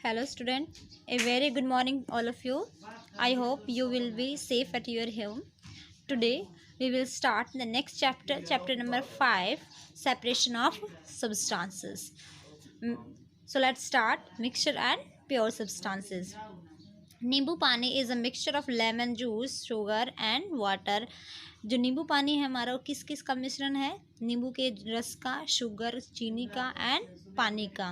Hello student, a very good morning all of you. I hope you will be safe at your home. Today we will start the next chapter number 5, separation of substances. So let's start mixture and pure substances. नींबू पानी is a mixture of lemon juice sugar and water. जो नींबू पानी है हमारा वो किस किस का मिश्रण है? नींबू के रस का, शुगर, चीनी का एंड पानी का।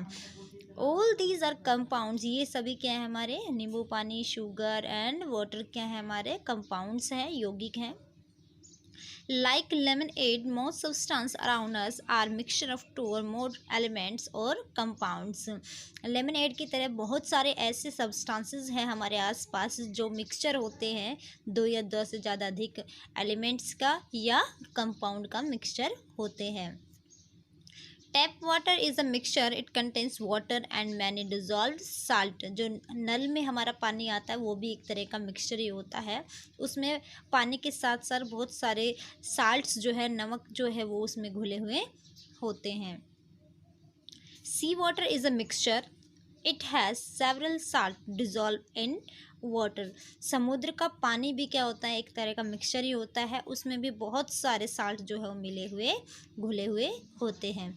ऑल दीज आर कंपाउंड्स, ये सभी क्या है हमारे? नींबू पानी, शुगर एंड वाटर क्या है हमारे? कंपाउंड्स हैं, यौगिक हैं। Like lemonade, most substance around us are mixture of two or more elements और compounds. लेमनेड की तरह बहुत सारे ऐसे सब्सटेंसेस हैं हमारे आसपास जो मिक्सचर होते हैं दो या दो से ज़्यादा अधिक एलिमेंट्स का या कंपाउंड का मिक्सचर होते हैं। Tap water is a mixture, it contains water and many dissolve salt. जो नल में हमारा पानी आता है वो भी एक तरह का मिक्सचर ही होता है। उसमें पानी के साथ साथ बहुत सारे साल्ट्स जो है, नमक जो है वो उसमें घुले हुए होते हैं। Sea water is a mixture, it has several salt dissolve in water. समुद्र का पानी भी क्या होता है? एक तरह का मिक्सचर ही होता है। उसमें भी बहुत सारे साल्ट जो है वो मिले हुए घुले हुए होते हैं।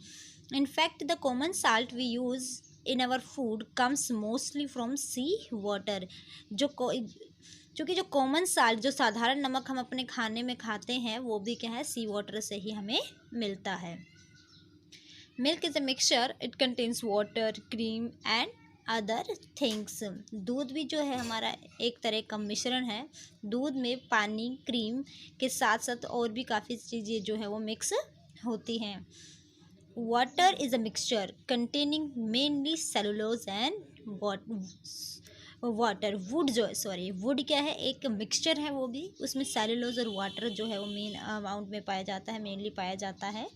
In fact, the common salt we use in our food comes mostly from sea water. क्योंकि जो कॉमन साल्ट, जो साधारण नमक हम अपने खाने में खाते हैं वो भी क्या है? सी वाटर से ही हमें मिलता है। Milk is a mixture, it contains water, cream and other things. दूध भी जो है हमारा एक तरह का मिश्रण है। दूध में पानी, क्रीम के साथ साथ और भी काफ़ी चीज़ें जो है वो मिक्स होती हैं। Water is a mixture containing mainly cellulose and water. Would क्या है? एक मिक्सचर है वो भी, उसमें सेलुलोज और वाटर जो है वो मेन अमाउंट में पाया जाता है, मेनली पाया जाता है।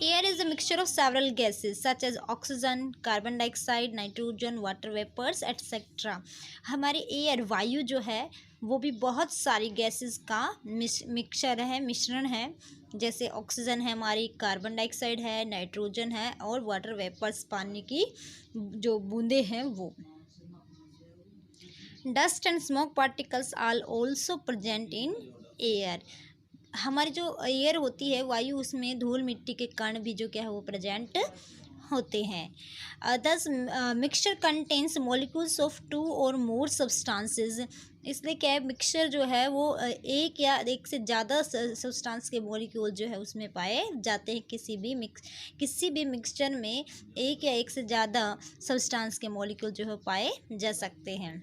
Air is a mixture of several gases such as oxygen, carbon dioxide, nitrogen, water vapours etcetera. हमारी एयर, वायु जो है वो भी बहुत सारी गैसेस का मिक्सचर है, मिश्रण है। जैसे ऑक्सीजन है हमारी, कार्बन डाइऑक्साइड है, नाइट्रोजन है और वाटर वेपर्स, पानी की जो बूंदे हैं वो। Dust and smoke particles are also present in air. हमारी जो एयर होती है, वायु, उसमें धूल मिट्टी के कण भी जो क्या है वो प्रेजेंट होते हैं। This mixture contains molecules of two or more substances. इसलिए क्या है, मिक्सचर जो है वो एक या एक से ज़्यादा सब्सटेंस के मॉलिक्यूल जो है उसमें पाए जाते हैं। किसी भी मिक्सचर में एक या एक से ज़्यादा सब्सटेंस के मॉलिक्यूल जो है पाए जा सकते हैं।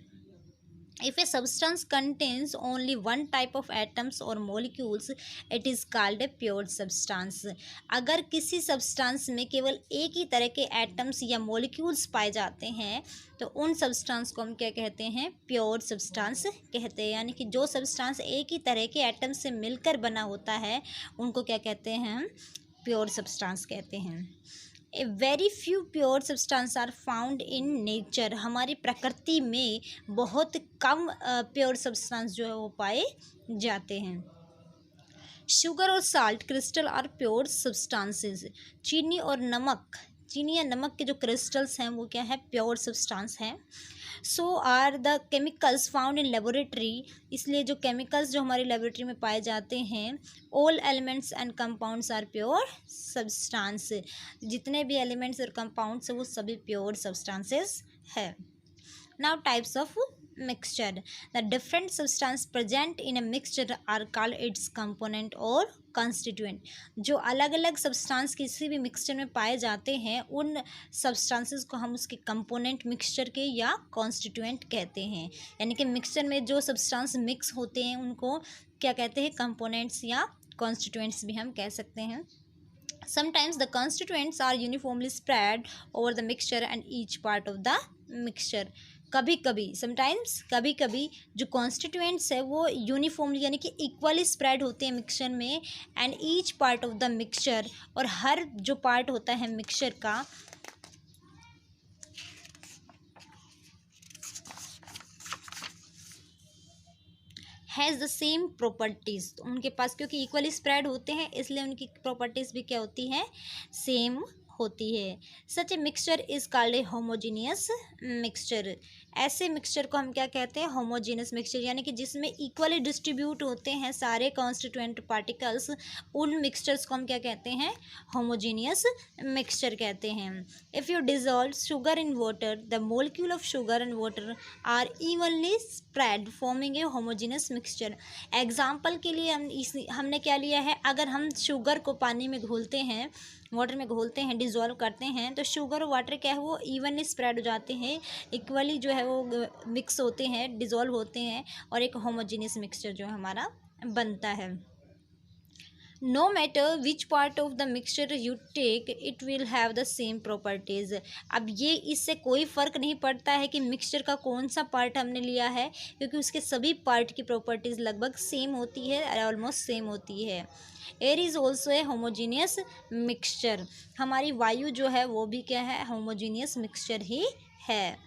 If a substance contains only one type of atoms or molecules, it is called a pure substance. अगर किसी सब्सटेंस में केवल एक ही तरह के एटम्स या मॉलिक्यूल्स पाए जाते हैं तो उन सब्सटेंस को हम क्या कहते हैं? प्योर सब्सटेंस कहते हैं। यानी कि जो सब्सटेंस एक ही तरह के एटम से मिलकर बना होता है उनको क्या कहते हैं? हम प्योर सब्सटेंस कहते हैं। A very few pure substance are found in nature. हमारी प्रकृति में बहुत कम प्योर सब्सटेंस जो है वो पाए जाते हैं। शुगर और salt crystal are pure substances. चीनी या नमक के जो क्रिस्टल्स हैं वो क्या है? प्योर सब्सटेंस हैं। So are the chemicals found in laboratory. इसलिए जो केमिकल्स जो हमारी लेबोरेटरी में पाए जाते हैं, all elements and compounds are pure substance. जितने भी एलिमेंट्स और कंपाउंड्स हैं वो सभी प्योर सब्सटेंसेस है। Now types of mixture. The different substance present in a mixture are called its component or constituent. जो अलग अलग सब्सटेंस किसी भी मिक्सचर में पाए जाते हैं उन सब्सटेंसेस को हम उसके कंपोनेंट मिक्सचर के या कॉन्स्टिट्यूएंट कहते हैं। यानी कि मिक्सचर में जो सब्सटेंस मिक्स होते हैं उनको क्या कहते हैं? कंपोनेंट्स या कॉन्स्टिट्यूएंट्स भी हम कह सकते हैं। Sometimes the constituents are uniformly spread over the mixture and each part of the mixture. कभी कभी जो कॉन्स्टिट्यूएंट्स है वो यूनिफॉर्मली यानी कि इक्वली स्प्रेड होते हैं मिक्सचर में, and each part of the mixture, और हर जो पार्ट होता है मिक्सचर का हैज़ द सेम प्रॉपर्टीज़। उनके पास क्योंकि इक्वली स्प्रेड होते हैं इसलिए उनकी प्रॉपर्टीज़ भी क्या होती हैं? सेम होती है। Such a mixture is called a homogeneous mixture. ऐसे मिक्सचर को हम क्या कहते हैं? होमोजीनियस मिक्सचर, यानी कि जिसमें इक्वली डिस्ट्रीब्यूट होते हैं सारे कॉन्स्टिट्यूएंट पार्टिकल्स, उन मिक्सचर्स को हम क्या कहते हैं? होमोजीनियस मिक्सचर कहते हैं। If you dissolve sugar in water, the molecule of sugar and water are evenly spread forming a homogeneous mixture. Example के लिए हमने क्या लिया है? अगर हम शुगर को पानी में घोलते हैं, वाटर में घोलते हैं, डिज़ोल्व करते हैं, तो शुगर और वाटर क्या है? वो इवनली स्प्रेड हो जाते हैं, इक्वली जो है वो मिक्स होते हैं, डिज़ोल्व होते हैं, और एक होमोजीनियस मिक्सचर जो हमारा बनता है। No matter which part of the mixture you take, it will have the same properties. अब ये इससे कोई फ़र्क नहीं पड़ता है कि मिक्सचर का कौन सा पार्ट हमने लिया है, क्योंकि उसके सभी पार्ट की प्रॉपर्टीज़ लगभग सेम होती है, ऑलमोस्ट सेम होती है। Air is also a homogeneous mixture. हमारी वायु जो है वो भी क्या है? होमोजीनियस मिक्सचर ही है।